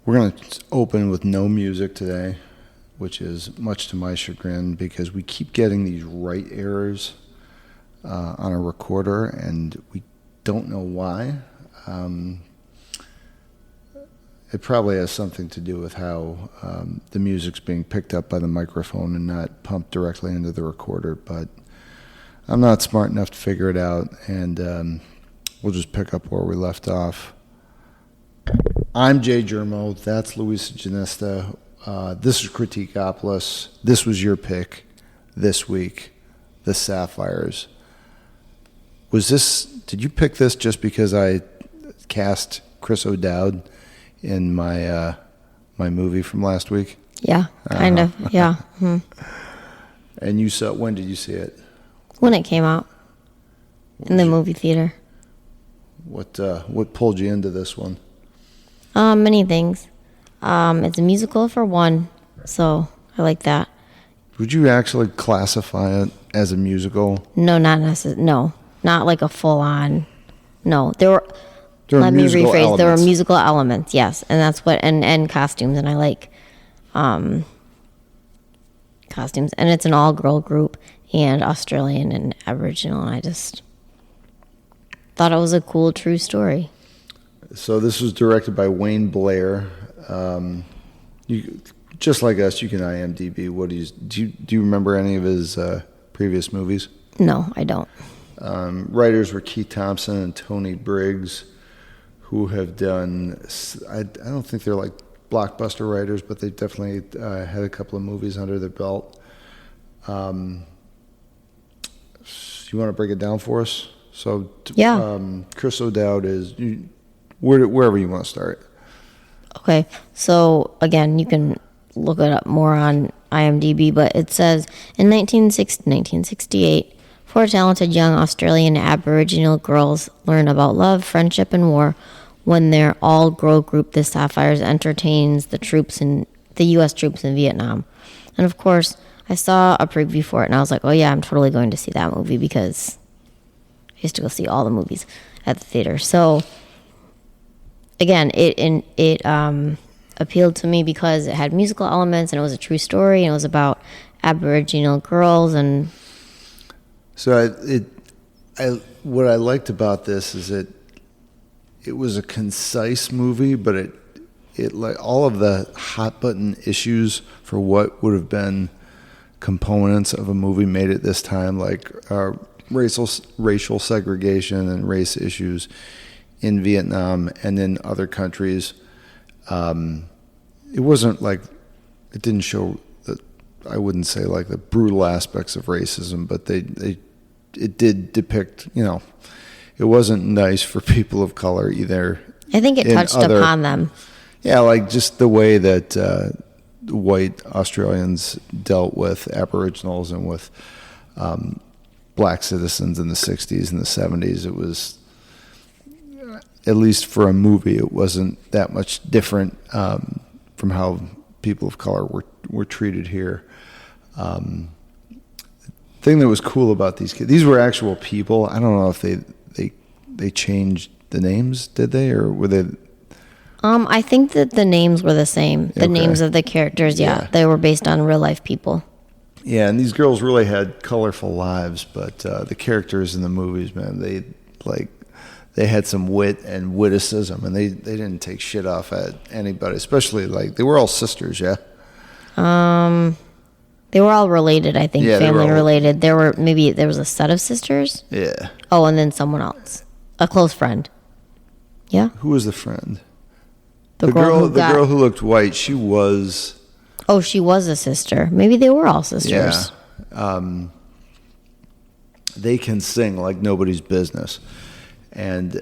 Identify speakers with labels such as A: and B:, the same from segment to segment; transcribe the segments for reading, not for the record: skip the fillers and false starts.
A: We're going to open with no music today, which is much to my chagrin because we keep getting these write errors on a recorder, and we don't know why. It probably has something to do with how the music's being picked up by the microphone and not pumped directly into the recorder, but I'm not smart enough to figure it out, and we'll just pick up where we left off. I'm Jay Germo. That's Luisa Janesta. This is Critique-Opolis. This was your pick this week, the Sapphires. Did you pick this just because I cast Chris O'Dowd in my my movie from last week?
B: Yeah, kind of. Yeah.
A: And when did you see it?
B: When it came out in the movie theater.
A: What pulled you into this one?
B: Many things. It's a musical for one, so I like that.
A: Would you actually classify it as a musical?
B: No, not necessarily. No, not like a full-on. No, let me rephrase.
A: Elements.
B: There were musical elements, yes, and that's what and costumes, and I like costumes, and it's an all-girl group and Australian and Aboriginal, and I just thought it was a cool, true story.
A: So this was directed by Wayne Blair. You just like us, you can IMDb. Do you remember any of his previous movies?
B: No, I don't.
A: Writers were Keith Thompson and Tony Briggs, who have done. I don't think they're like blockbuster writers, but they definitely had a couple of movies under their belt. You want to break it down for us? So
B: yeah.
A: Chris O'Dowd is. Wherever you want to start.
B: Okay, so again, you can look it up more on IMDb, but it says, in 1968, 4 talented young Australian Aboriginal girls learn about love, friendship, and war when their all-girl group, the Sapphires, entertains the U.S. troops in Vietnam. And of course, I saw a preview for it, and I was like, oh yeah, I'm totally going to see that movie because I used to go see all the movies at the theater. So again, it appealed to me because it had musical elements and it was a true story and it was about Aboriginal girls. And
A: so what I liked about this is it was a concise movie, but it like all of the hot button issues for what would have been components of a movie made at this time, like racial segregation and race issues in Vietnam and in other countries. It wasn't like, it didn't show I wouldn't say like the brutal aspects of racism, but it did depict, it wasn't nice for people of color either.
B: I think it touched upon them.
A: Yeah, like just the way that white Australians dealt with Aboriginals and with black citizens in the 60s and the 70s. It was, at least for a movie, it wasn't that much different from how people of color were treated here. The thing that was cool about these kids, these were actual people. I don't know if they changed the names, did they, or were they?
B: I think that the names were the same. The names of the characters, yeah, they were based on real life people.
A: Yeah, and these girls really had colorful lives, but the characters in the movies, man, they had some wit and witticism, and they didn't take shit off at anybody, especially like they were all sisters, yeah?
B: They were all related, I think,
A: yeah,
B: family related. There was a set of sisters.
A: Yeah.
B: Oh, and then someone else. A close friend. Yeah?
A: Who was the friend?
B: The girl
A: who looked white, she was...
B: Oh, she was a sister. Maybe they were all sisters.
A: Yeah. They can sing like nobody's business. And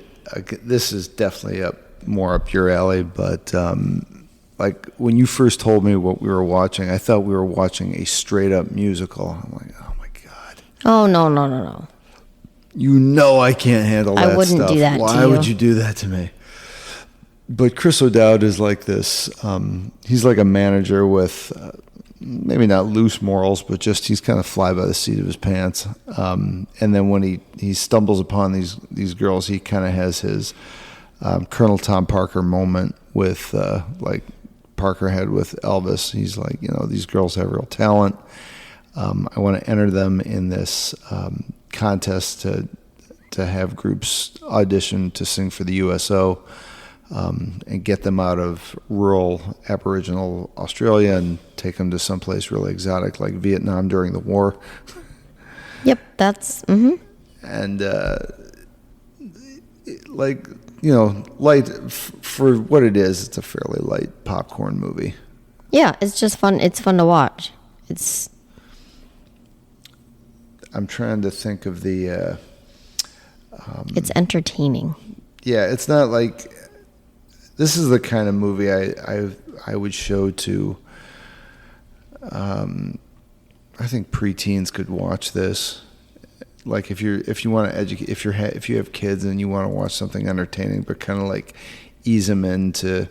A: this is definitely more up your alley, but like when you first told me what we were watching, I thought we were watching a straight up musical. I'm like, oh my God.
B: Oh, no.
A: I can't handle that stuff.
B: I wouldn't do that to you.
A: Why would you do that to me? But Chris O'Dowd is like this, he's like a manager with maybe not loose morals, but just he's kind of fly by the seat of his pants. And then when he stumbles upon these girls, he kind of has his Colonel Tom Parker moment with like Parker had with Elvis. He's like, these girls have real talent. I want to enter them in this contest to have groups audition to sing for the USO, and get them out of rural Aboriginal Australia and take them to someplace really exotic like Vietnam during the war.
B: Yep, that's
A: And like, light for what it is. It's a fairly light popcorn movie.
B: Yeah, it's just fun. It's fun to watch.
A: I'm trying to think of the.
B: It's entertaining.
A: Yeah, it's not like. This is the kind of movie I would show to. I think preteens could watch this. Like if you want to educate, if you have kids and you want to watch something entertaining, but kind of like ease them in to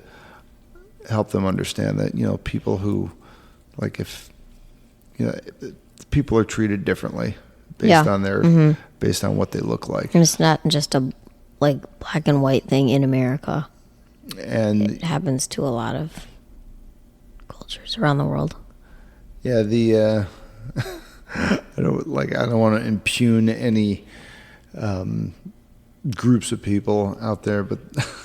A: help them understand that people who, like if people are treated differently based on their based on what they look like.
B: And it's not just a like black and white thing in America.
A: And
B: it happens to a lot of cultures around the world.
A: Yeah, I don't want to impugn any groups of people out there, but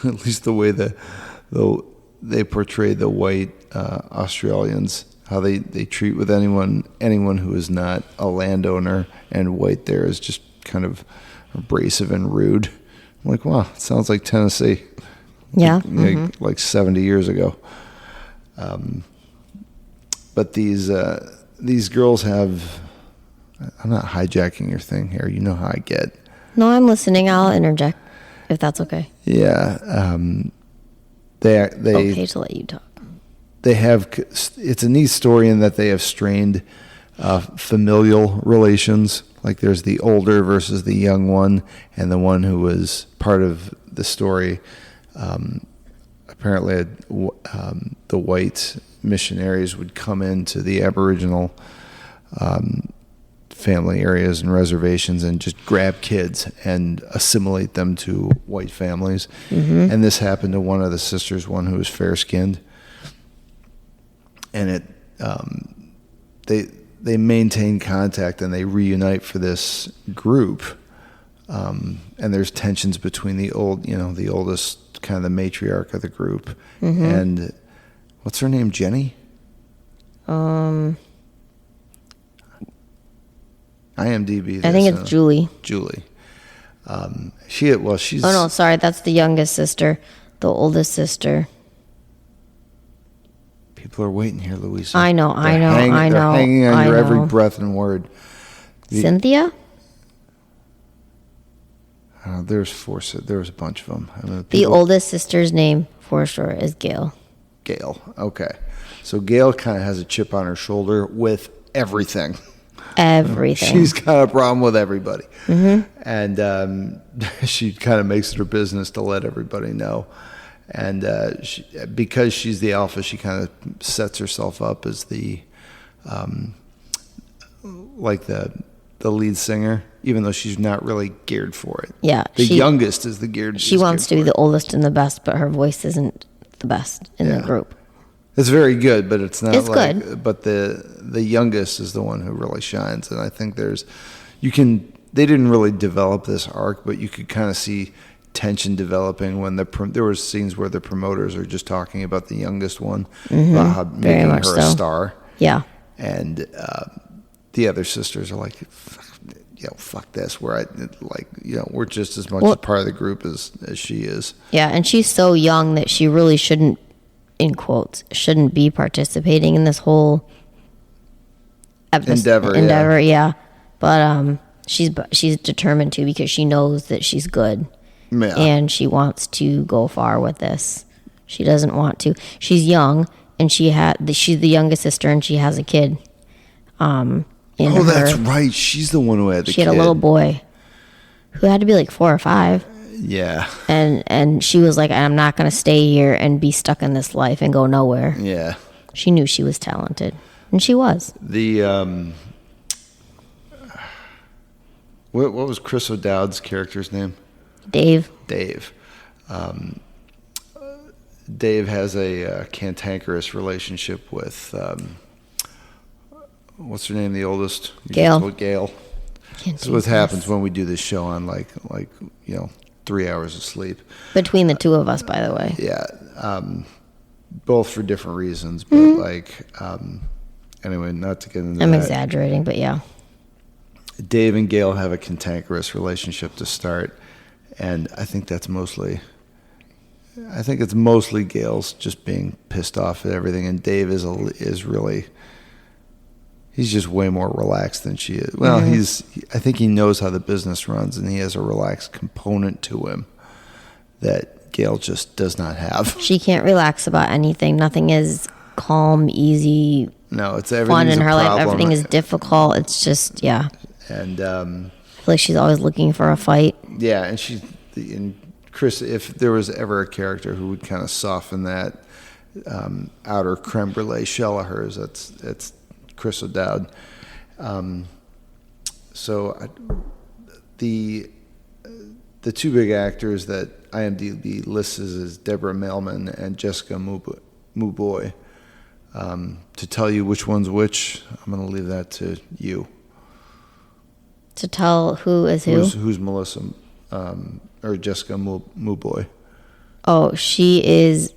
A: at least the way they portray the white Australians, how they treat with anyone who is not a landowner and white there is just kind of abrasive and rude. I'm like, wow, it sounds like Tennessee.
B: Yeah.
A: Like 70 years ago. But these girls have. I'm not hijacking your thing here. You know how I get.
B: No, I'm listening. I'll interject if that's okay.
A: Yeah. They
B: okay to let you talk.
A: They have. It's a neat story in that they have strained familial relations. Like there's the older versus the young one, and the one who was part of the story. Apparently, the white missionaries would come into the Aboriginal family areas and reservations and just grab kids and assimilate them to white families. Mm-hmm. And this happened to one of the sisters, one who was fair-skinned. And they maintain contact and they reunite for this group. And there's tensions between the oldest, kind of the matriarch of the group, and what's her name, Jenny? IMDb.
B: I think it's Julie.
A: Julie. She's.
B: Oh no, sorry, that's the youngest sister, the oldest sister.
A: People are waiting here, Louisa.
B: I know.
A: They're hanging on your every breath and word.
B: Cynthia.
A: There was a bunch of them.
B: The oldest sister's name, for sure, is Gail.
A: Gail. Okay. So Gail kind of has a chip on her shoulder with everything.
B: Everything.
A: She's got a problem with everybody. Mm-hmm. And she kind of makes it her business to let everybody know. And because she's the alpha, she kind of sets herself up as the lead singer, even though she's not really geared for it.
B: Yeah.
A: The youngest is the geared.
B: She wants to be the oldest and the best, but her voice isn't the best in the group.
A: It's very good, but it's not.
B: It's good.
A: But the youngest is the one who really shines, and I think they didn't really develop this arc, but you could kind of see tension developing when there were scenes where the promoters are just talking about the youngest one, about how making her a star.
B: Yeah.
A: And the other sisters are like, fuck this. We're just as much a part of the group as she is.
B: Yeah, and she's so young that she really shouldn't, in quotes, shouldn't be participating in this whole endeavor. Yeah. But she's determined to, because she knows that she's good. Yeah. And she wants to go far with this. She doesn't want to. She's young, and she's the youngest sister, and she has a kid.
A: That's right. She's the one who had the kid.
B: She had a little boy who had to be like 4 or 5.
A: Yeah.
B: And she was like, I'm not going to stay here and be stuck in this life and go nowhere.
A: Yeah.
B: She knew she was talented, and she was.
A: What was Chris O'Dowd's character's name?
B: Dave.
A: Dave has a cantankerous relationship with what's her name, the oldest?
B: Gail.
A: Gail. This is what happens when we do this show on like 3 hours of sleep.
B: Between the two of us, by the way.
A: Yeah, both for different reasons, but anyway, not to get into that.
B: I'm exaggerating, but yeah.
A: Dave and Gail have a cantankerous relationship to start, and I think it's mostly Gail's just being pissed off at everything, and Dave is really. He's just way more relaxed than she is. Well, I think he knows how the business runs, and he has a relaxed component to him that Gail just does not have.
B: She can't relax about anything. Nothing is calm, easy,
A: no, it's
B: fun in her life. Everything is difficult. It's just, yeah.
A: And
B: I feel like she's always looking for a fight.
A: Yeah, and Chris, if there was ever a character who would kind of soften that outer creme brulee shell of hers, it's Chris O'Dowd. The two big actors that IMDb lists is Deborah Mailman and Jessica Muboy. To tell you which one's which, I'm going to leave that to you.
B: To tell who is who?
A: Who's Melissa or Jessica Muboy?
B: Oh, she is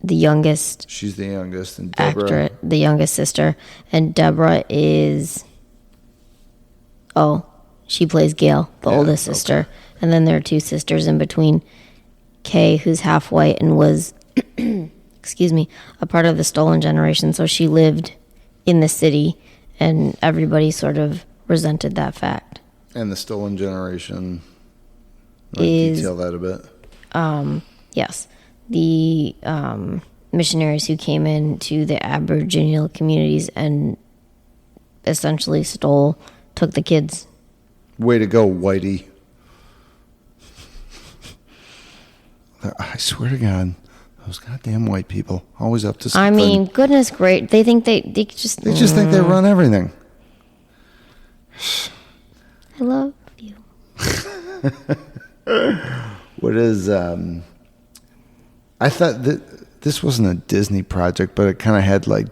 B: the youngest.
A: She's the youngest, and Deborah,
B: actor, the youngest sister, and Deborah is. Oh, she plays Gail, the oldest sister, okay. And then there are two sisters in between. Kay, who's half white and was, excuse me, a part of the Stolen Generation, so she lived in the city, and everybody sort of resented that fact.
A: And the Stolen Generation. Detail that a bit.
B: Yes. The missionaries who came into the Aboriginal communities and essentially took the kids.
A: Way to go, Whitey. I swear to God, those goddamn white people, always up to something.
B: I mean, goodness great. They think they just...
A: They just think they run everything.
B: I love you.
A: What is... I thought that this wasn't a Disney project, but it kind of had it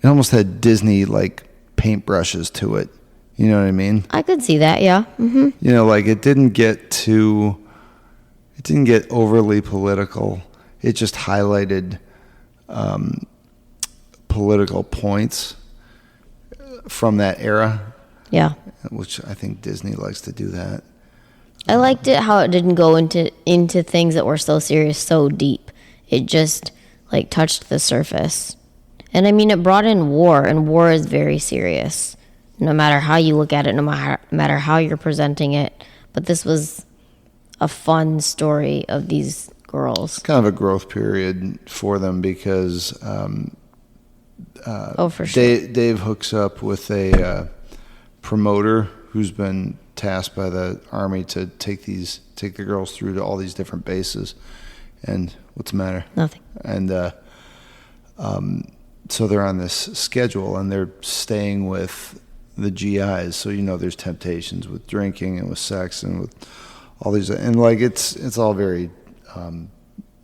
A: almost had Disney paintbrushes to it. You know what I mean?
B: I could see that, yeah. Mm-hmm.
A: It didn't get overly political. It just highlighted political points from that era.
B: Yeah.
A: Which I think Disney likes to do that.
B: I liked it how it didn't go into things that were so serious, so deep. It just touched the surface. And I mean, it brought in war, and war is very serious, no matter how you look at it, no matter how you're presenting it. But this was a fun story of these girls.
A: Kind of a growth period for them because
B: for sure.
A: Dave hooks up with a promoter who's been tasked by the Army to take the girls through to all these different bases. And what's the matter?
B: Nothing.
A: And so they're on this schedule, and they're staying with the GIs. So there's temptations with drinking and with sex and with all these, and it's all very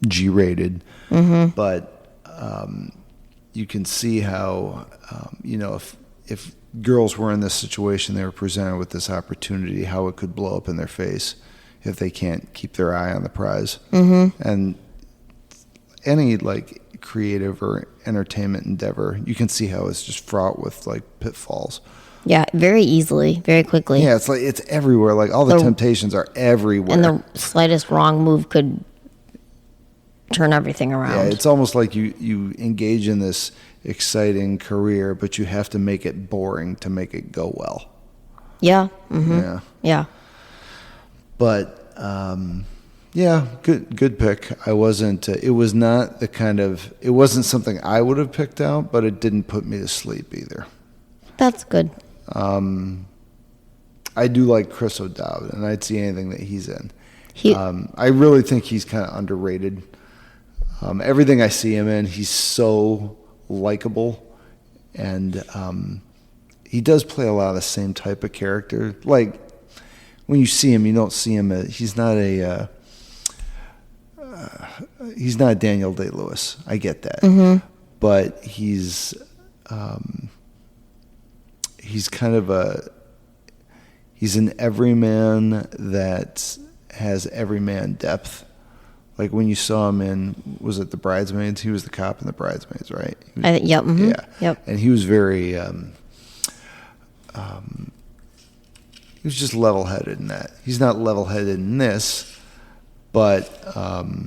A: G-rated.
B: Mm-hmm.
A: But you can see how if girls were in this situation, they were presented with this opportunity, how it could blow up in their face if they can't keep their eye on the prize.
B: Mm-hmm.
A: And any creative or entertainment endeavor, you can see how it's just fraught with pitfalls.
B: Yeah, very easily, very quickly.
A: Yeah, it's everywhere. All the temptations are everywhere.
B: And the slightest wrong move could turn everything around.
A: Yeah, it's almost like you engage in this exciting career, but you have to make it boring to make it go well.
B: Yeah. Mm-hmm.
A: Yeah.
B: Yeah.
A: But yeah, good pick. I wasn't. It was not the kind of. It wasn't something I would have picked out, but it didn't put me to sleep either.
B: That's good.
A: I do like Chris O'Dowd, and I'd see anything that he's in. I really think he's kind of underrated. Everything I see him in, he's so likable, and he does play a lot of the same type of character. When you see him, you don't see him. He's not he's not Daniel Day-Lewis. I get that, but he's kind of he's an everyman that has everyman depth. Like when you saw him in, was it The Bridesmaids? He was the cop in The Bridesmaids, right?
B: Yep. Mm-hmm.
A: Yeah.
B: Yep.
A: And he was very, he was just level-headed in that. He's not level-headed in this, but I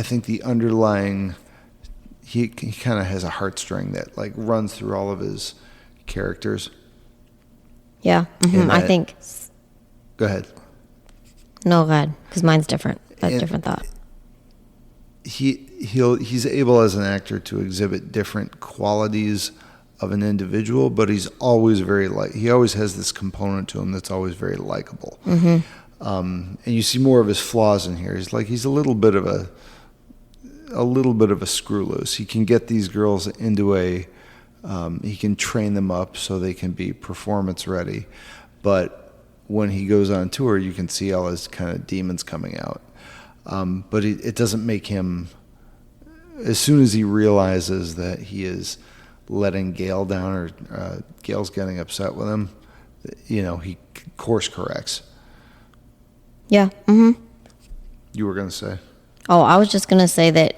A: think the underlying, he kind of has a heartstring that like runs through all of his characters.
B: Yeah. Mm-hmm. I think.
A: Go ahead.
B: No, go ahead, because mine's different. That's different thought.
A: He's able as an actor to exhibit different qualities of an individual, but he's always he always has this component to him that's always very likable. And you see more of his flaws in here. He's a little bit of a screw loose. He can get these girls into he can train them up so they can be performance ready, but when he goes on tour, you can see all his kind of demons coming out. But it doesn't make him, as soon as he realizes that he is letting Gail down or Gail's getting upset with him, he course corrects.
B: Yeah. Mm-hmm.
A: You were going to say?
B: Oh, I was just going to say that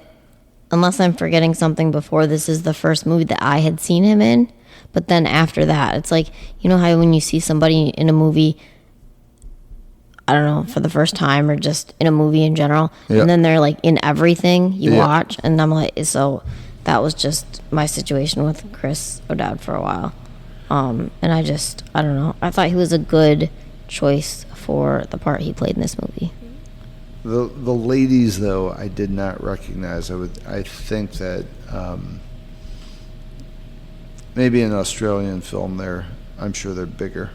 B: unless I'm forgetting something before, this is the first movie that I had seen him in. But then after that, it's like, you know how when you see somebody in a movie, I don't know, for the first time or just in a movie in general, and then they're like in everything you watch, and I'm like, so that was just my situation with Chris O'Dowd for a while. And I don't know. I thought he was a good choice for the part he played in this movie.
A: The ladies, though, I did not recognize. I think that maybe an Australian film I'm sure they're bigger.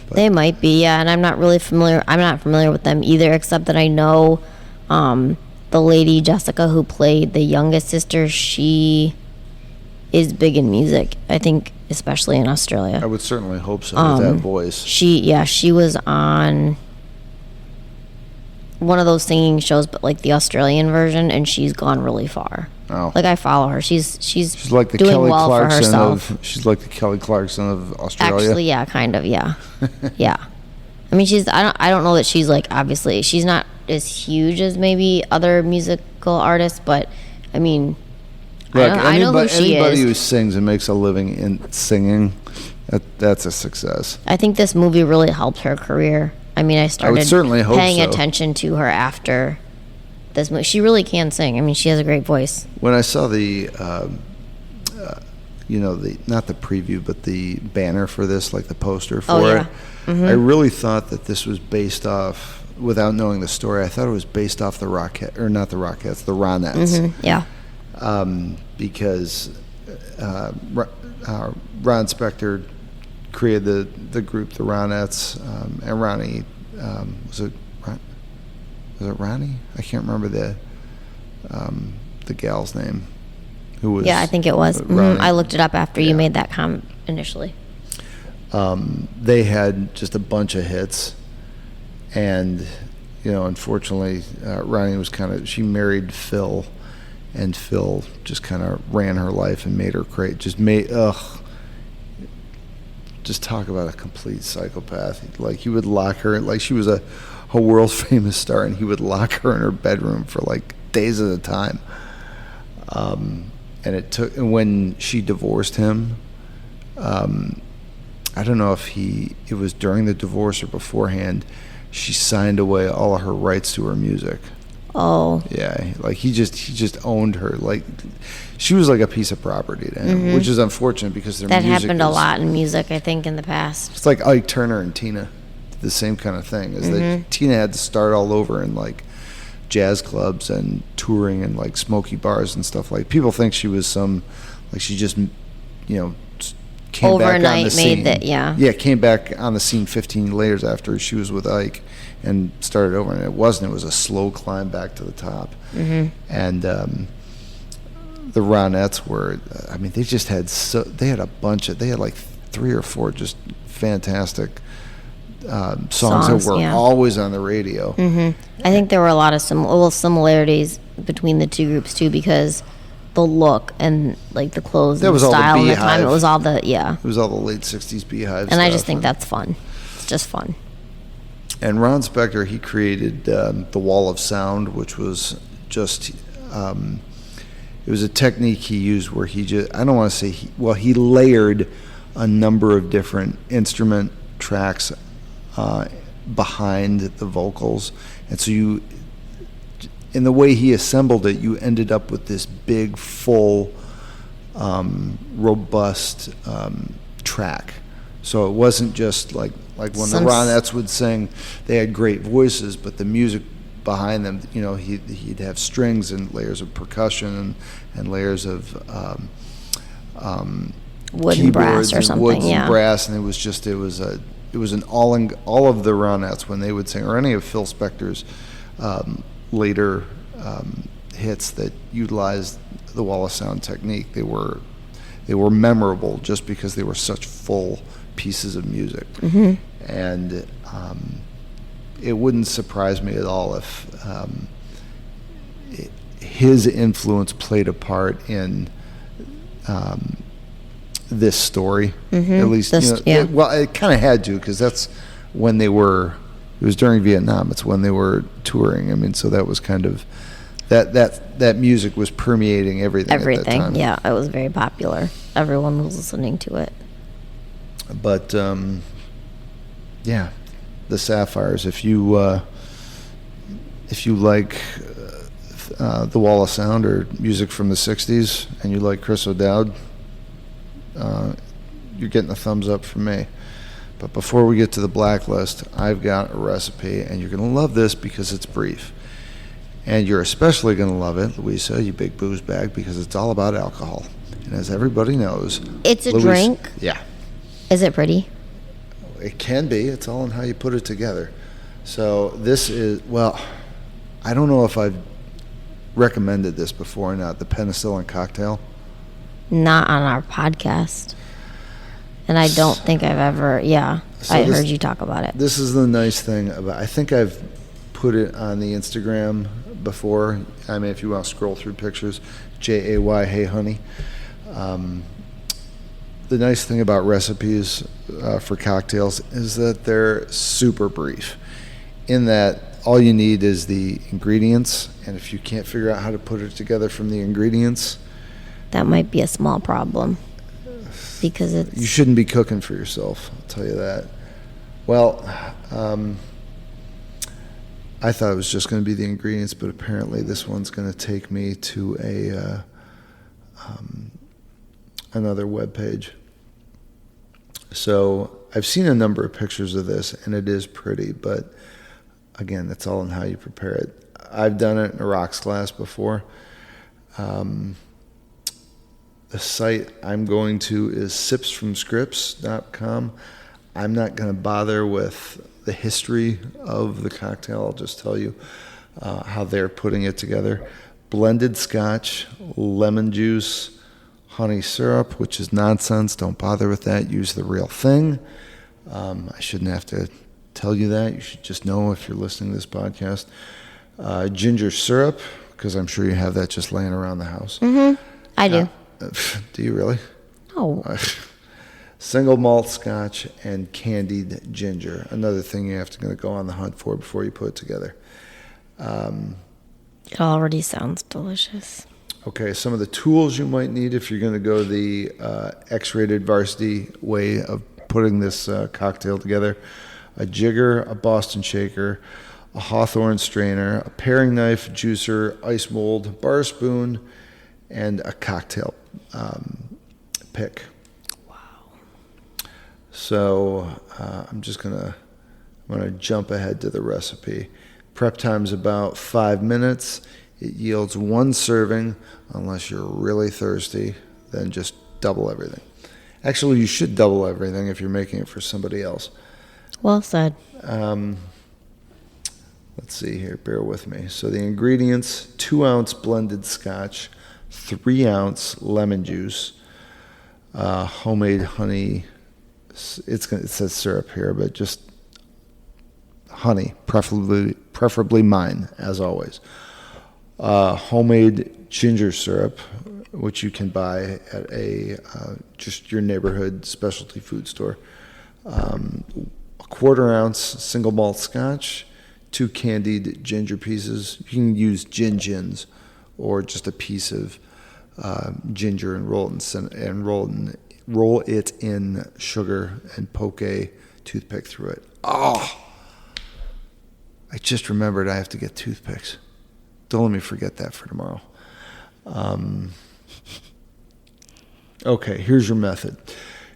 A: But
B: they might be, yeah, and I'm not familiar with them either, except that I know the lady Jessica who played the youngest sister, she is big in music, I think, especially in Australia.
A: I would certainly hope so with that voice.
B: She was on one of those singing shows, but like the Australian version, and she's gone really far.
A: Oh.
B: Like I follow her. She's
A: like the
B: doing
A: Kelly
B: well
A: Clarkson
B: for herself.
A: she's like the Kelly Clarkson of Australia.
B: Actually, yeah, kind of, yeah. Yeah. I mean, I don't know that she's like, obviously, she's not as huge as maybe other musical artists, but I mean,
A: Look,
B: I know who she
A: anybody
B: is.
A: who sings and makes a living in singing, that's a success.
B: I think this movie really helped her career. I mean, I started
A: certainly hope
B: paying
A: so.
B: attention to her after this movie. She really can sing. I mean, she has a great voice.
A: When I saw the, not the preview, but the banner for this, like the poster for it, I really thought that this was based off, without knowing the story, I thought it was based off the Rockette, or not the Rockettes, the Ronettes.
B: Yeah.
A: Because Ron Spector created the group, the Ronettes, and Ronnie, was it Ronnie? I can't remember the gal's name. Who was?
B: Yeah, I think it was. I looked it up after you made that comment initially.
A: They had just a bunch of hits, and unfortunately, Ronnie was she married Phil, and Phil just kind of ran her life and made her crazy. Just talk about a complete psychopath. Like, he would lock her, like she was a world famous star, and he would lock her in her bedroom for like days at a time. And when she divorced him, I don't know if it was during the divorce or beforehand, she signed away all of her rights to her music.
B: Oh.
A: Yeah, like he just owned her. Like, she was like a piece of property to him, which is unfortunate because their
B: that
A: music
B: happened a lot in music, I think, in the past.
A: It's like Ike Turner and Tina, the same kind of thing. Is that Tina had to start all over in like jazz clubs and touring and like smoky bars and stuff. Like, people think she was she just came
B: overnight
A: back on the scene. Came back on the scene 15 years after she was with Ike and started over, and it wasn't. It was a slow climb back to the top. And the Ronettes were, I mean, they just had they had like 3 or 4 just fantastic songs that were
B: yeah.
A: always on the radio.
B: I think there were a lot of similarities between the two groups too, because the look and like the clothes
A: That
B: and
A: was
B: the
A: all the
B: style and the time, it
A: Beehive.
B: was all the
A: It was all the late 60s Beehive
B: And I
A: stuff.
B: just think that's fun. It's just fun.
A: And Ron Spector, he created the wall of sound, which was just, it was a technique he used where he just, I don't want to say, he layered a number of different instrument tracks behind the vocals. And so in the way he assembled it, you ended up with this big, full, robust track. So it wasn't just like when the Ronettes would sing, they had great voices, but the music behind them, he'd have strings and layers of percussion and layers of
B: wood and brass or
A: and
B: something,
A: woods
B: yeah.
A: and brass, and it was an all of the Ronettes when they would sing, or any of Phil Spector's later hits that utilized the wall of sound technique. They were memorable just because they were such full pieces of music. And it wouldn't surprise me at all if his influence played a part in this story. At least, it kind of had to, because that's when it was during Vietnam. It's when they were touring. I mean, so that was kind of, that music was permeating everything at that time.
B: Yeah, it was very popular. Everyone was listening to it.
A: But the Sapphires. If you like the Wall of Sound or music from the '60s, and you like Chris O'Dowd, you're getting a thumbs up from me. But before we get to the blacklist, I've got a recipe, and you're going to love this because it's brief. And you're especially going to love it, Louisa, you big booze bag, because it's all about alcohol. And as everybody knows,
B: it's a drink.
A: Yeah.
B: Is it pretty?
A: It can be. It's all in how you put it together. So this is, I don't know if I've recommended this before or not, the Penicillin Cocktail.
B: Not on our podcast. And I don't think I've ever, I heard you talk about it.
A: This is the nice thing about, I think I've put it on the Instagram before. I mean, if you want to scroll through pictures, JAY, hey honey. The nice thing about recipes for cocktails is that they're super brief, in that all you need is the ingredients, and if you can't figure out how to put it together from the ingredients,
B: that might be a small problem, because
A: you shouldn't be cooking for yourself, I'll tell you that. Well, I thought it was just going to be the ingredients, but apparently this one's going to take me to another web page. So I've seen a number of pictures of this, and it is pretty, but again, that's all in how you prepare it. I've done it in a rocks glass before. The site I'm going to is sipsfromscripts.com. I'm not going to bother with the history of the cocktail. I'll just tell you how they're putting it together. Blended scotch, lemon juice, honey syrup, which is nonsense. Don't bother with that. Use the real thing. I shouldn't have to tell you that. You should just know if you're listening to this podcast. Ginger syrup, because I'm sure you have that just laying around the house.
B: I do.
A: Do you really?
B: Oh.
A: Single malt scotch and candied ginger. Another thing you have to go on the hunt for before you put it together.
B: It already sounds delicious.
A: Okay, some of the tools you might need if you're going to go the X-rated varsity way of putting this cocktail together: a jigger, a Boston shaker, a Hawthorne strainer, a paring knife, juicer, ice mold, bar spoon, and a cocktail pick.
B: Wow.
A: So I'm going to jump ahead to the recipe. Prep time's about 5 minutes. It yields one serving. Unless you're really thirsty, then just double everything. Actually, you should double everything if you're making it for somebody else.
B: Well said.
A: Let's see here. Bear with me. So the ingredients: 2-ounce blended scotch, 3-ounce lemon juice, homemade honey. It says syrup here, but just honey, preferably mine, as always. Homemade ginger syrup, which you can buy at just your neighborhood specialty food store. A 1/4 ounce single malt scotch, 2 candied ginger pieces. You can use gins or just a piece of ginger and roll it in sugar and poke a toothpick through it. Oh, I just remembered I have to get toothpicks. Don't let me forget that for tomorrow. Okay, here's your method.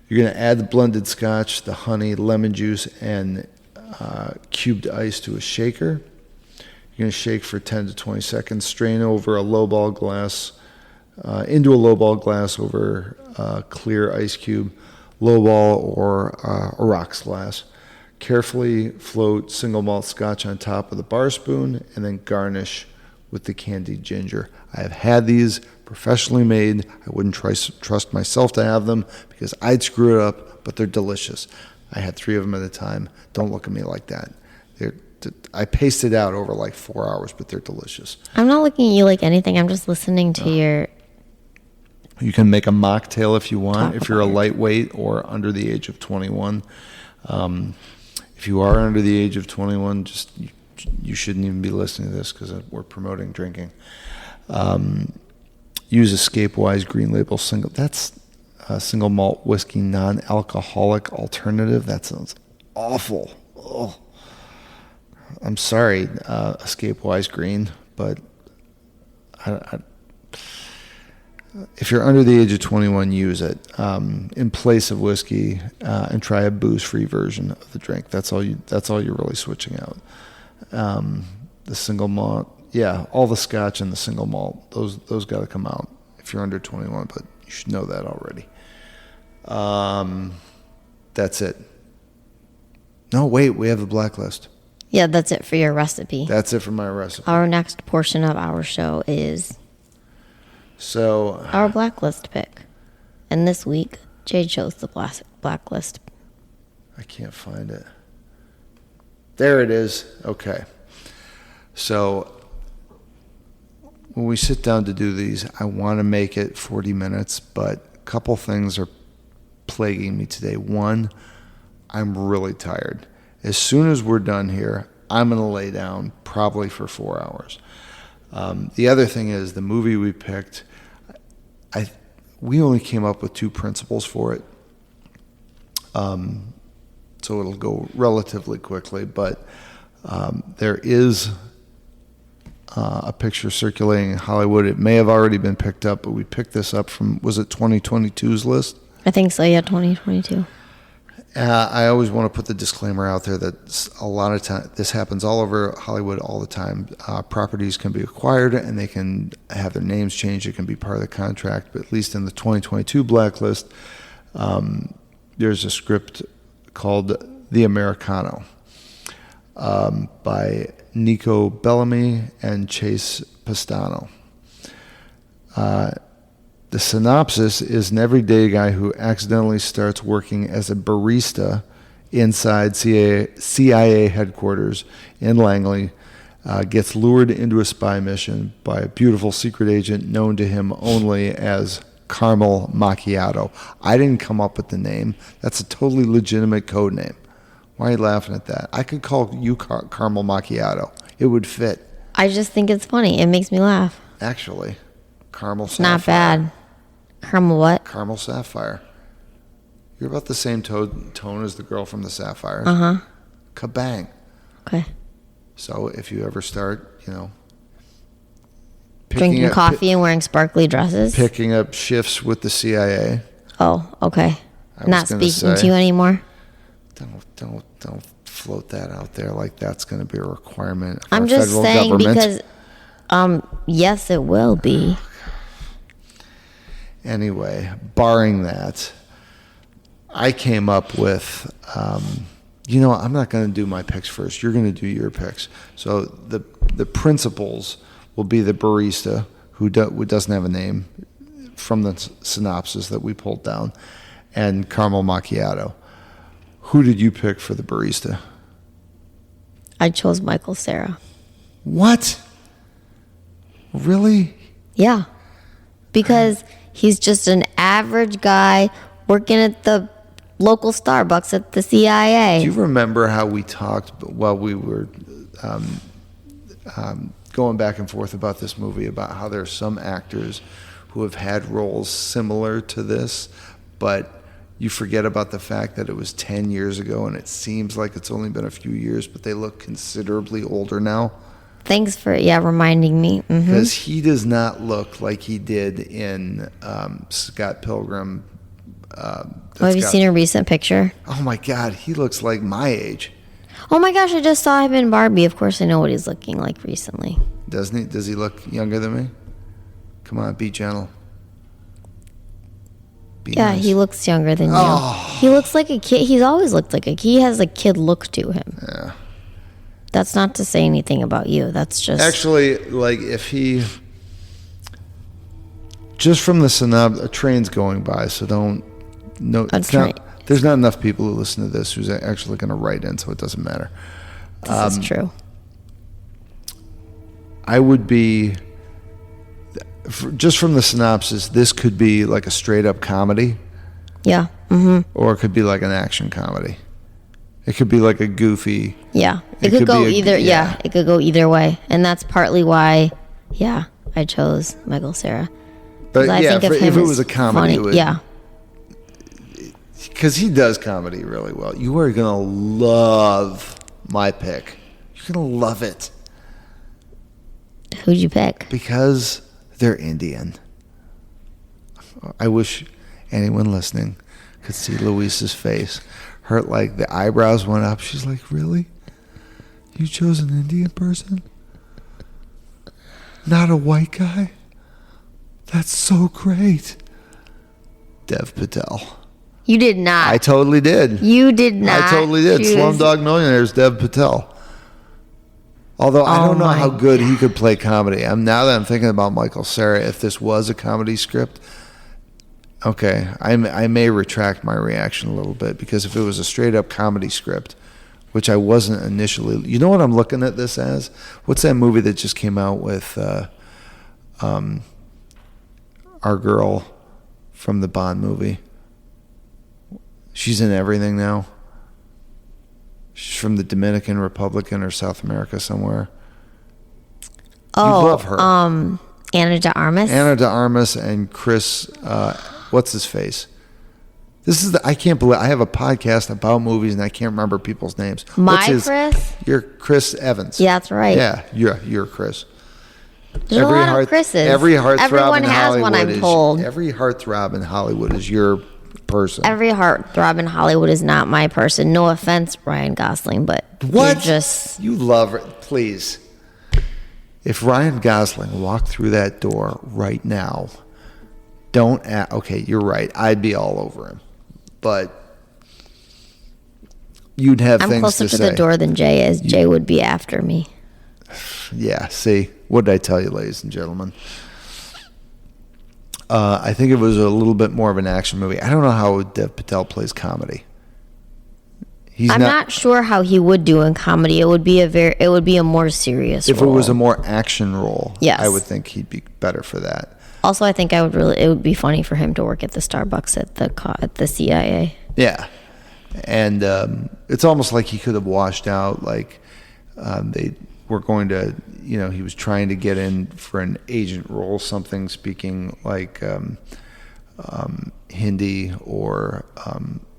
A: You're going to add the blended scotch, the honey, lemon juice, and cubed ice to a shaker. You're going to shake for 10 to 20 seconds. Strain over a lowball glass, into a lowball glass over a clear ice cube, lowball or a rocks glass. Carefully float single malt scotch on top of the bar spoon, and then garnish with the candied ginger. I have had these professionally made. I wouldn't trust myself to have them because I'd screw it up, but they're delicious. I had 3 of them at a time. Don't look at me like that. I paced it out over like 4 hours, but they're delicious.
B: I'm not looking at you like anything. I'm just listening to your...
A: You can make a mocktail if you want, if you're a
B: about it.
A: lightweight or under the age of 21. If you are under the age of 21, you shouldn't even be listening to this because we're promoting drinking. Use Escape-Wise Green Label single. That's a single malt whiskey non-alcoholic alternative. That sounds awful. Oh. I'm sorry, Escape-Wise Green, but if you're under the age of 21, use it in place of whiskey, and try a booze-free version of the drink. That's all you're really switching out. The single malt, yeah, all the scotch and the single malt, those got to come out if you're under 21. But you should know that already. That's it. No, wait, we have the blacklist.
B: Yeah, that's it for your recipe.
A: That's it for my recipe.
B: Our next portion of our show is our blacklist pick. And this week, Jade chose the blacklist.
A: I can't find it. There it is. Okay. So when we sit down to do these, I want to make it 40 minutes, but a couple things are plaguing me today. One, I'm really tired. As soon as we're done here, I'm going to lay down probably for 4 hours. The other thing is the movie we picked, we only came up with 2 principles for it. So it'll go relatively quickly, but there is a picture circulating in Hollywood. It may have already been picked up, but we picked this up from, was it 2022's list?
B: I think so, yeah, 2022.
A: I always want to put the disclaimer out there that a lot of time this happens all over Hollywood all the time. Properties can be acquired and they can have their names changed. It can be part of the contract, but at least in the 2022 blacklist, there's a script called The Americano by Nico Bellamy and Chase Pastano. The synopsis is an everyday guy who accidentally starts working as a barista inside CIA headquarters in Langley, gets lured into a spy mission by a beautiful secret agent known to him only as Caramel Macchiato. I didn't come up with the name. That's a totally legitimate code name. Why are you laughing at that? I could call you Caramel Macchiato. It would fit.
B: I just think it's funny. It makes me laugh.
A: Actually, Caramel
B: It's
A: Sapphire.
B: not bad. Caramel what?
A: Caramel Sapphire. You're about the same tone as the girl from the Sapphires.
B: Uh-huh.
A: Kabang.
B: Okay.
A: So if you ever start,
B: Drinking coffee and wearing sparkly dresses?
A: picking up shifts with the CIA.
B: Oh, okay.
A: I
B: Not
A: was gonna
B: speaking
A: say-
B: to you anymore?
A: Don't float that out there like that's going to be a requirement of
B: I'm
A: our
B: just
A: federal
B: saying
A: government.
B: because, yes, it will be.
A: Anyway, barring that, I came up with, I'm not going to do my picks first. You're going to do your picks. So the principals will be the barista, who doesn't have a name from the synopsis that we pulled down, and Caramel Macchiato. Who did you pick for the barista?
B: I chose Michael Cera.
A: What? Really?
B: Yeah. Because he's just an average guy working at the local Starbucks at the CIA.
A: Do you remember how we talked while we were going back and forth about this movie, about how there are some actors who have had roles similar to this, but you forget about the fact that it was 10 years ago and it seems like it's only been a few years, but they look considerably older now?
B: Thanks for, reminding me.
A: Because he does not look like he did in Scott Pilgrim.
B: Have you seen a recent picture?
A: Oh my God, he looks like my age.
B: Oh my gosh, I just saw him in Barbie. Of course I know what he's looking like recently.
A: Doesn't he? Does he look younger than me? Come on, be gentle. Be nice.
B: He looks younger than you.
A: Oh.
B: He looks like a kid. He's always looked like a kid. He has a kid look to him.
A: Yeah.
B: That's not to say anything about you. That's just...
A: Actually, like, if he... Just from the synopsis, a train's going by, so don't... No, it's not, there's not enough people who listen to this who's actually going to write in, so it doesn't matter.
B: This is true.
A: I would be... Just from the synopsis, this could be like a straight-up comedy.
B: Yeah.
A: Or it could be like an action comedy. It could be like a goofy...
B: Yeah. It could go either... Yeah. It could go either way. And that's partly why, I chose Michael Cera.
A: But
B: I think of him
A: if it was a comedy...
B: Funny. Yeah.
A: Because he does comedy really well. You are going to love my pick. You're going to love it.
B: Who'd you pick?
A: Because they're Indian. I wish anyone listening could see Louise's face. Her, like, the eyebrows went up. She's like, really? You chose an Indian person? Not a white guy? That's so great. Dev Patel.
B: You did not.
A: I totally did.
B: You did not.
A: I totally did. Slumdog Millionaire's Dev Patel. Although I don't know how good he could play comedy. Now that I'm thinking about Michael Cera, if this was a comedy script, okay, I may retract my reaction a little bit, because if it was a straight-up comedy script, which I wasn't initially... You know what I'm looking at this as? What's that movie that just came out with our girl from the Bond movie? She's in everything now. She's from the Dominican Republic or South America somewhere.
B: Oh,
A: you love her.
B: Ana de Armas.
A: Ana de Armas and Chris, what's his face? This is I can't believe I have a podcast about movies and I can't remember people's names.
B: Chris?
A: You're Chris Evans.
B: Yeah, that's right.
A: Yeah, you're Chris.
B: There's a lot of Chris's.
A: Every heartthrob
B: Everyone
A: in
B: has
A: Hollywood
B: one, I'm told.
A: Every heartthrob in Hollywood is your person.
B: Every heartthrob in Hollywood is not my person. No offense, Ryan Gosling, but
A: what?
B: You
A: love it. Please. If Ryan Gosling walked through that door right now, okay, you're right. I'd be all over him. But you'd have things to say.
B: I'm closer to the door than Jay is. Jay would be after me.
A: Yeah, see? What did I tell you, ladies and gentlemen? I think it was a little bit more of an action movie. I don't know how Dev Patel plays comedy.
B: I'm not sure how he would do in comedy. It would be a more serious role.
A: If it was a more action role,
B: yes.
A: I would think he'd be better for that.
B: Also, I think it would be funny for him to work at the Starbucks at the CIA.
A: Yeah. And it's almost like he could have washed out, like they were going to, he was trying to get in for an agent role, something speaking like Hindi or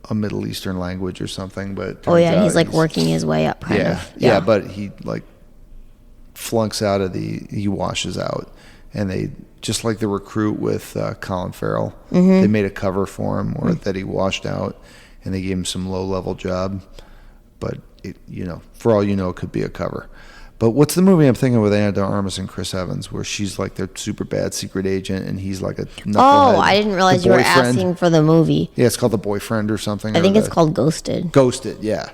A: a Middle Eastern language or something. But
B: he's like working his way up kind of.
A: Yeah, but he like flunks out of he washes out. And they, just like the recruit with Colin Farrell, they made a cover for him that he washed out, and they gave him some low-level job. But, for all you know, it could be a cover. But what's the movie I'm thinking with Ana de Armas and Chris Evans, where she's like their super bad secret agent, and he's like a knucklehead?
B: Oh, I didn't realize you were asking for the movie.
A: Yeah, it's called The Boyfriend or something.
B: I think it's called Ghosted.
A: Ghosted, yeah.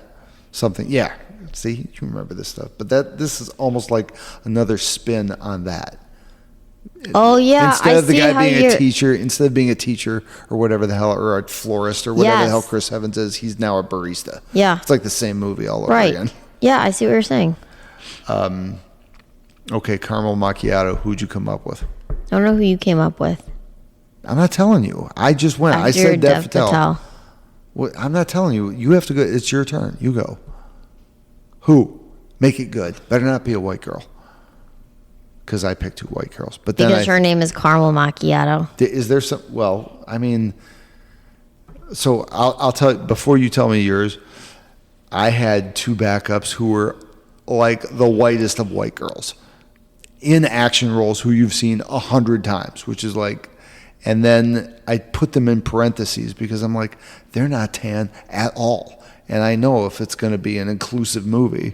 A: Something, yeah. See, you remember this stuff. But this is almost like another spin on that.
B: Oh yeah,
A: instead of the guy being a teacher or whatever the hell, or a florist or whatever the hell Chris Evans is, he's now a barista.
B: Yeah,
A: it's like the same movie all over again.
B: Yeah, I see what you're saying.
A: Okay, caramel macchiato. Who'd you come up with?
B: I don't know who you came up with.
A: I'm not telling you. I just went. I said Dev Patel. Well, I'm not telling you. You have to go. It's your turn. You go. Who? Make it good. Better not be a white girl. Because I picked 2 white girls. But then
B: because her name is Caramel Macchiato.
A: Is there some? Well, I mean, so I'll tell you before you tell me yours. I had 2 backups who were like the whitest of white girls in action roles who you've seen 100 times, which is like, and then I put them in parentheses because I'm like, they're not tan at all. And I know if it's going to be an inclusive movie,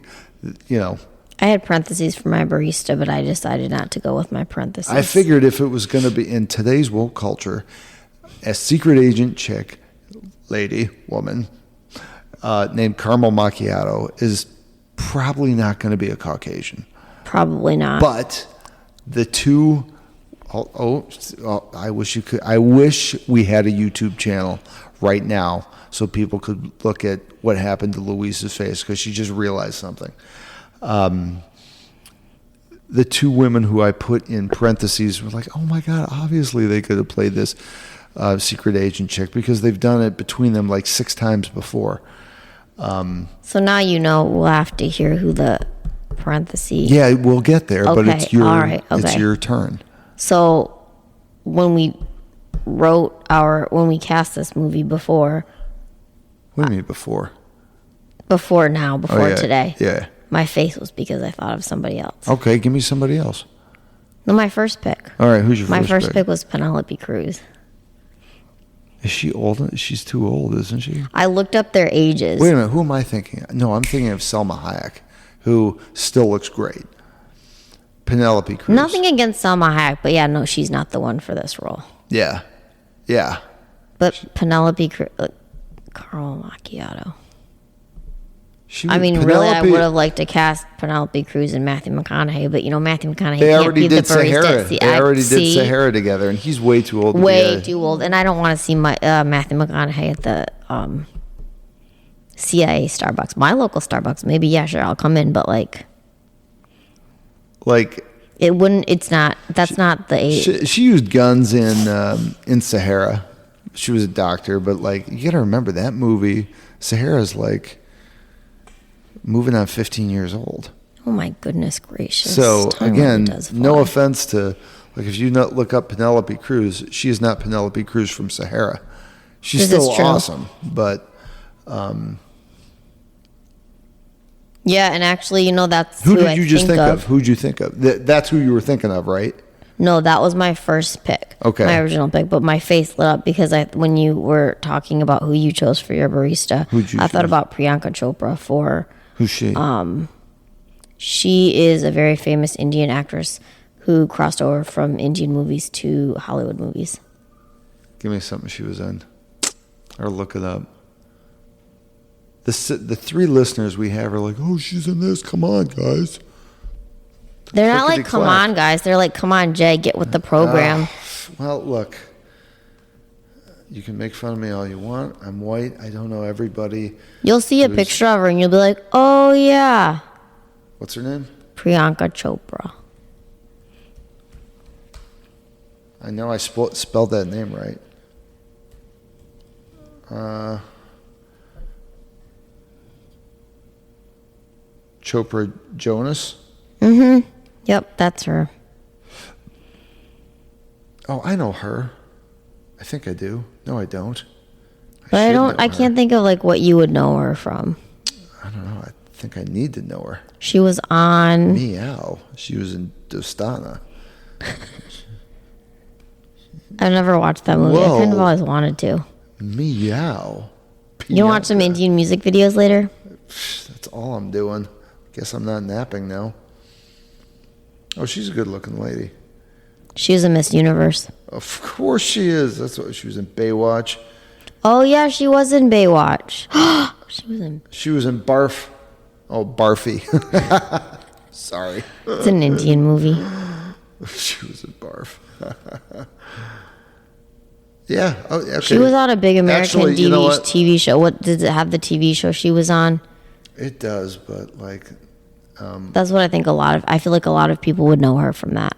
A: you know.
B: I had parentheses for my barista, but I decided not to go with my parentheses.
A: I figured if it was going to be in today's woke culture, a secret agent chick, lady, woman, named Caramel Macchiato is probably not going to be a Caucasian.
B: Probably not.
A: But the 2, I wish you could. I wish we had a YouTube channel right now so people could look at what happened to Louise's face because she just realized something. The 2 women who I put in parentheses were like, oh my God, obviously they could have played this secret agent chick because they've done it between them like 6 times before.
B: So now you know we'll have to hear who the parentheses.
A: Yeah, we'll get there, but it's your
B: all right, okay.
A: It's your turn.
B: So when we cast this movie before.
A: What do you mean before?
B: Before today.
A: Yeah.
B: My face was because I thought of somebody else.
A: Okay, give me somebody else.
B: No, my first pick.
A: All right, who's your
B: my
A: first pick?
B: My first pick was Penelope Cruz.
A: Is she old? She's too old, isn't she?
B: I looked up their ages.
A: Wait a minute, who am I thinking? No, I'm thinking of Selma Hayek, who still looks great. Penelope Cruz.
B: Nothing against Selma Hayek, but yeah, no, she's not the one for this role.
A: Yeah. Yeah.
B: But Penelope Cruz, Caramel Macchiato.
A: Penelope,
B: really, I would have liked to cast Penelope Cruz and Matthew McConaughey, but Matthew McConaughey
A: they
B: can't be the barista.
A: Sahara. They already did Sahara together, and he's way too old.
B: Way too old, and I don't want to see my Matthew McConaughey at the CIA Starbucks, my local Starbucks. Maybe sure, I'll come in, but like it wouldn't. It's not. That's not the age.
A: She used guns in Sahara. She was a doctor, but you got to remember that movie. Sahara's moving on 15 years old.
B: Oh my goodness gracious.
A: So
B: Time
A: again,
B: really
A: no offense to if you not look up Penelope Cruz, she is not Penelope Cruz from Sahara. She's still awesome, but
B: yeah, and actually, that's
A: who did you just think of? Who'd you think of? That's who you were thinking of, right?
B: No, that was my first pick.
A: Okay.
B: My original pick, but my face lit up because when you were talking about who you chose for your barista, I thought about Priyanka Chopra for.
A: Who's she?
B: She is a very famous Indian actress who crossed over from Indian movies to Hollywood movies.
A: Give me something she was in. Or look it up. The 3 listeners we have are like, oh, she's in this. Come on, guys.
B: They're not like, come on, guys. They're like, come on, Jay, get with the program.
A: Well, look. You can make fun of me all you want. I'm white. I don't know everybody.
B: You'll see a picture of her and you'll be like, oh, yeah.
A: What's her name?
B: Priyanka Chopra.
A: I know I spelled that name right. Chopra Jonas?
B: Mm-hmm. Yep, that's her.
A: Oh, I know her. I think I do. No, I don't.
B: But I can't think of what you would know her from.
A: I don't know. I think I need to know her.
B: She was on
A: Meow. She was in Dostana.
B: I've never watched that movie.
A: Whoa.
B: I kind of always wanted to.
A: Meow.
B: You watch some Indian music videos later?
A: That's all I'm doing. Guess I'm not napping now. Oh, she's a good-looking lady.
B: She was a Miss Universe.
A: Of course she is. That's what she was in Baywatch.
B: Oh yeah, she was in Baywatch.
A: She was in Barf. Oh, Barfy. Sorry.
B: It's an Indian movie.
A: She was in Barf. Yeah. Oh, okay.
B: She was on a big American TV show. What did it have? The TV show she was on?
A: It does, but like,
B: That's what I think I feel like a lot of people would know her from that.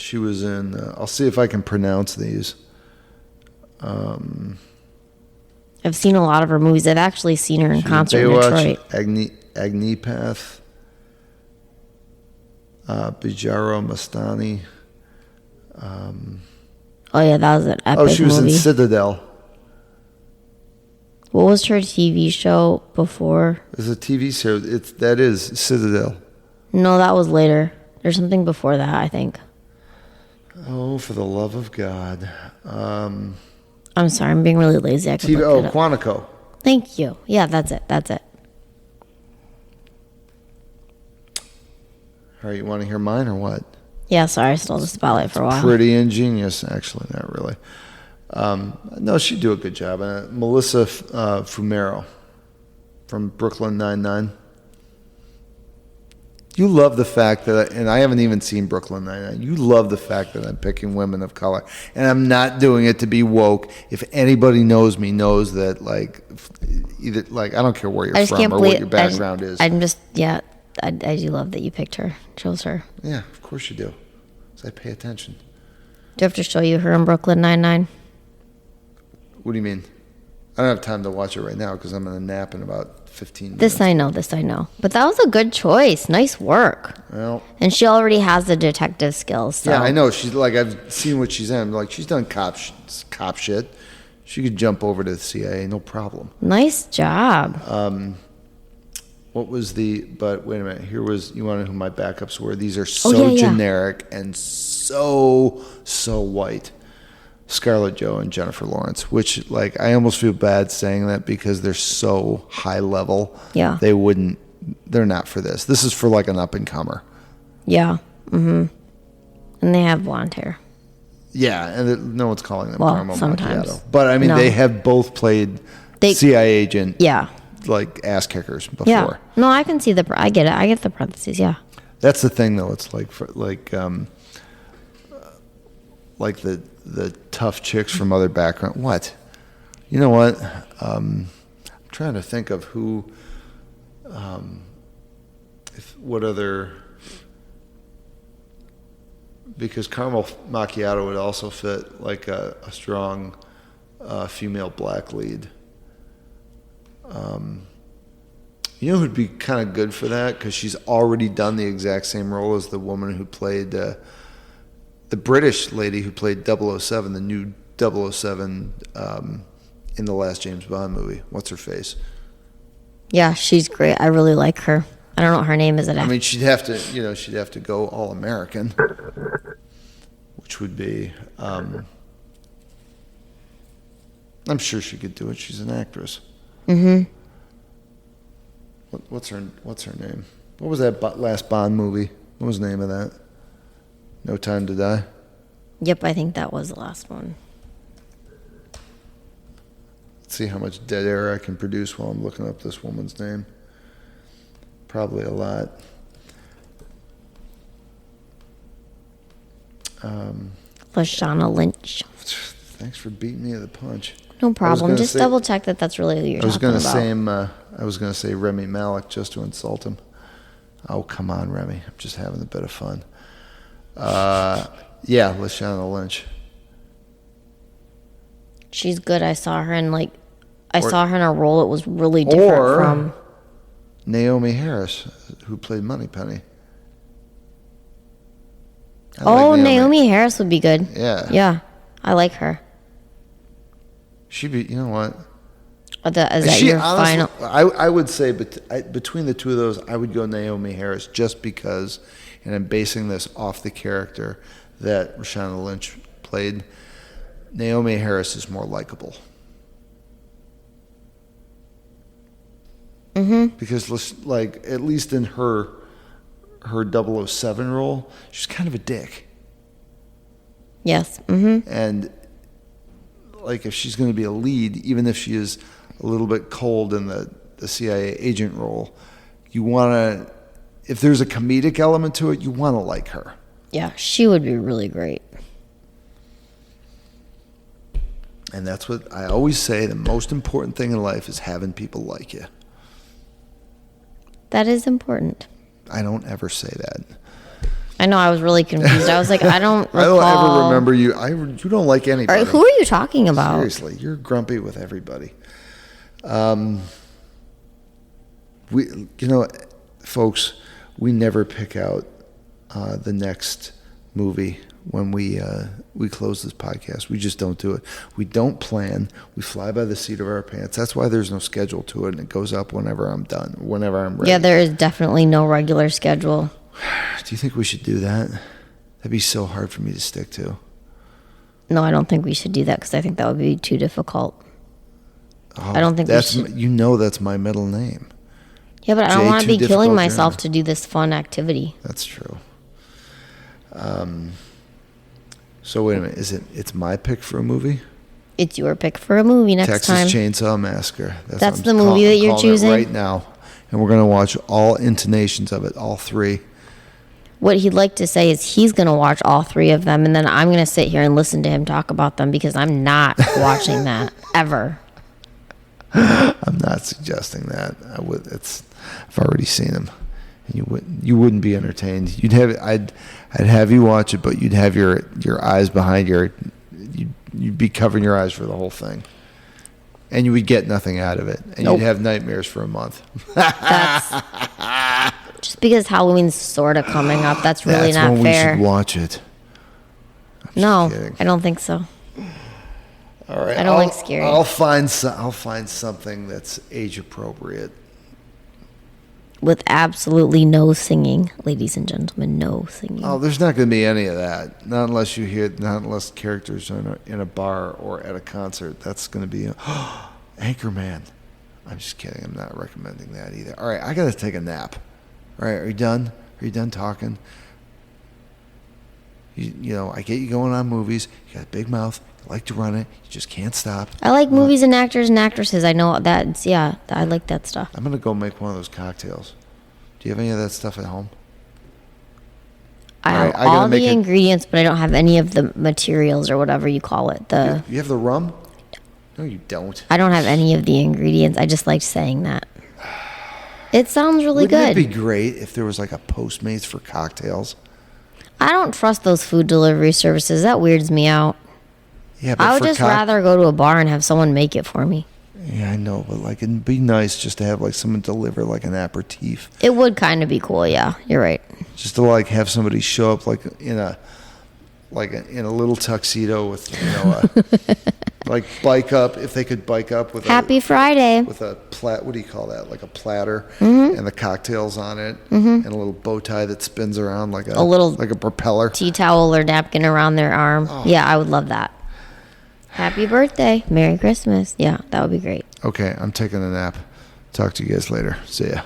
A: she was in. I'll see if I can pronounce these.
B: I've seen a lot of her movies. I've actually seen her in
A: She was
B: concert in
A: Baywatch,
B: Detroit.
A: Agnipath, Bijaro Mastani.
B: Oh yeah, that was an epic
A: Oh, she was
B: movie.
A: in Citadel.
B: What was her TV show before?
A: There's a TV show. That is Citadel.
B: No, that was later. There's something before that, I think.
A: Oh, for the love of God.
B: I'm sorry, I'm being really lazy. I could
A: TV,
B: look it up.
A: Quantico.
B: Thank you. Yeah, that's it. That's it.
A: All right, you want to hear mine or what?
B: Yeah, sorry, I stole the spotlight for a while.
A: Pretty ingenious, actually. Not really. No, she'd do a good job. Melissa Fumero from Brooklyn Nine-Nine. You love the fact that, and I haven't even seen Brooklyn Nine-Nine. You love the fact that I'm picking women of color, and I'm not doing it to be woke. If anybody knows me, knows that either I don't care where you're from or what your background is.
B: I'm just I do love that you picked her, chose her.
A: Yeah, of course you do. So I pay attention.
B: Do I have to show you her in Brooklyn Nine-Nine?
A: What do you mean? I don't have time to watch it right now because I'm going to nap in about 15 minutes.
B: This I know. But that was a good choice. Nice work.
A: Well,
B: And she already has the detective skills. So.
A: yeah, I know. She's like, I've seen what she's in. Like, she's done cop shit. She could jump over to the CIA, no problem.
B: Nice job.
A: What was but wait a minute. Here was, you want to know who my backups were? These are so generic and so white. Scarlett Jo and Jennifer Lawrence, which, like, I almost feel bad saying that because they're so high level.
B: Yeah.
A: They're not for this. This is for, like, an up-and-comer.
B: Yeah. Mm-hmm. And they have blonde hair.
A: Yeah, and no one's calling them caramel
B: sometimes.
A: macchiato. But, I mean,
B: No.
A: they have both played CIA agent,
B: Yeah.
A: like, ass kickers before.
B: Yeah. No, I can see I get it. I get the parentheses, yeah.
A: That's the thing, though. It's like the tough chicks from other backgrounds. What? You know what? I'm trying to think of who, what other, because caramel macchiato would also fit like a strong female black lead. You know who'd be kind of good for that? Because she's already done the exact same role as the woman who played the British lady who played 007, the new 007 in the last James Bond movie. What's her face?
B: Yeah, she's great. I really like her. I don't know what her name is.
A: I mean, she'd have to go all American, which would be. I'm sure she could do it. She's an actress.
B: Mm-hmm.
A: What's her name? What was that last Bond movie? What was the name of that? No Time to Die?
B: Yep, I think that was the last one.
A: Let's see how much dead air I can produce while I'm looking up this woman's name. Probably a lot.
B: Lashana Lynch.
A: Thanks for beating me to the punch.
B: No problem. Just double check that that's really who you're talking about.
A: I was going to say Remy Malek just to insult him. Oh, come on, Remy. I'm just having a bit of fun. Yeah, Lashana Lynch.
B: She's good. I saw her in saw her in a role that was really different from
A: Naomi Harris, who played Moneypenny.
B: Naomi Harris would be good.
A: Yeah.
B: Yeah, I like her.
A: She'd be, you know what?
B: Is that your final?
A: I would say between the two of those, I would go Naomi Harris just because, and I'm basing this off the character that Lashana Lynch played. Naomi Harris is more likable.
B: Mm-hmm.
A: Because, like, at least in her 007 role, she's kind of a dick.
B: Yes. Mm-hmm.
A: And, like, if she's going to be a lead, even if she is a little bit cold in the CIA agent role, you want to, if there's a comedic element to it, you want to like her.
B: Yeah, she would be really great.
A: And that's what I always say, the most important thing in life is having people like you.
B: That is important.
A: I don't ever say that.
B: I know, I was really confused. I was like, I don't recall.
A: I don't ever remember you. You don't like anybody.
B: All right, who are you talking about?
A: Seriously, you're grumpy with everybody. Folks, we never pick out the next movie when we close this podcast. We just don't do it. We don't plan. We fly by the seat of our pants. That's why there's no schedule to it, and it goes up whenever I'm done, whenever I'm ready.
B: Yeah, there is definitely no regular schedule.
A: Do you think we should do that? That'd be so hard for me to stick to.
B: No, I don't think we should do that because I think that would be too difficult.
A: Oh,
B: I don't think
A: that's
B: we should.
A: That's my middle name.
B: Yeah, but I don't
A: J,
B: want to
A: too
B: be killing
A: difficult
B: myself
A: journey.
B: to do this fun activity.
A: That's true. So wait a minute. It's my pick for a movie?
B: It's your pick for a movie next
A: Texas
B: time.
A: Chainsaw Massacre.
B: That's the movie that you're choosing?
A: Right now. And we're going to watch all intonations of it, all three.
B: What he'd like to say is he's going to watch all three of them, and then I'm going to sit here and listen to him talk about them because I'm not watching that ever.
A: I'm not suggesting that. I've already seen them. And you wouldn't be entertained. I'd have you watch it, but you'd have your eyes behind you'd be covering your eyes for the whole thing. And you would get nothing out of it. And
B: Nope.
A: You'd have nightmares for a month.
B: That's just because Halloween's sort of coming up. That's really
A: That's
B: not
A: when
B: fair.
A: we should watch it.
B: No,
A: kidding.
B: I don't think so.
A: All right.
B: I don't like scary.
A: I'll find something that's age appropriate.
B: With absolutely no singing, ladies and gentlemen, no singing.
A: Oh, there's not going to be any of that. Not unless characters are in a bar or at a concert. That's going to be Anchorman. I'm just kidding. I'm not recommending that either. All right, I got to take a nap. All right, are you done? Are you done talking? I get you going on movies. You got a big mouth. You like to run it. You just can't stop.
B: I like movies and actors and actresses. I know that. Yeah, I like that stuff.
A: I'm going to go make one of those cocktails. Do you have any of that stuff at home?
B: I
A: All
B: have
A: right, I gotta
B: all
A: make
B: the
A: it-
B: ingredients, but I don't have any of the materials or whatever you call it.
A: You have the rum? No, you don't.
B: I don't have any of the ingredients. I just like saying that. It sounds really
A: Wouldn't
B: good.
A: it be great if there was like a Postmates for cocktails?
B: I don't trust those food delivery services. That weirds me out.
A: Yeah, but
B: I would
A: for
B: just rather go to a bar and have someone make it for me.
A: Yeah, I know, but like it'd be nice just to have like someone deliver like an aperitif.
B: It would kind of be cool. Yeah, you're right.
A: Just to like have somebody show up like in a little tuxedo with like bike up, if they could bike up with
B: Happy Friday.
A: with a what do you call that? Like a platter and the cocktails on it and a little bow tie that spins around like a propeller.
B: Tea towel or napkin around their arm.
A: Oh.
B: Yeah, I would love that. Happy birthday. Merry Christmas. Yeah, that would be great.
A: Okay, I'm taking a nap. Talk to you guys later. See ya.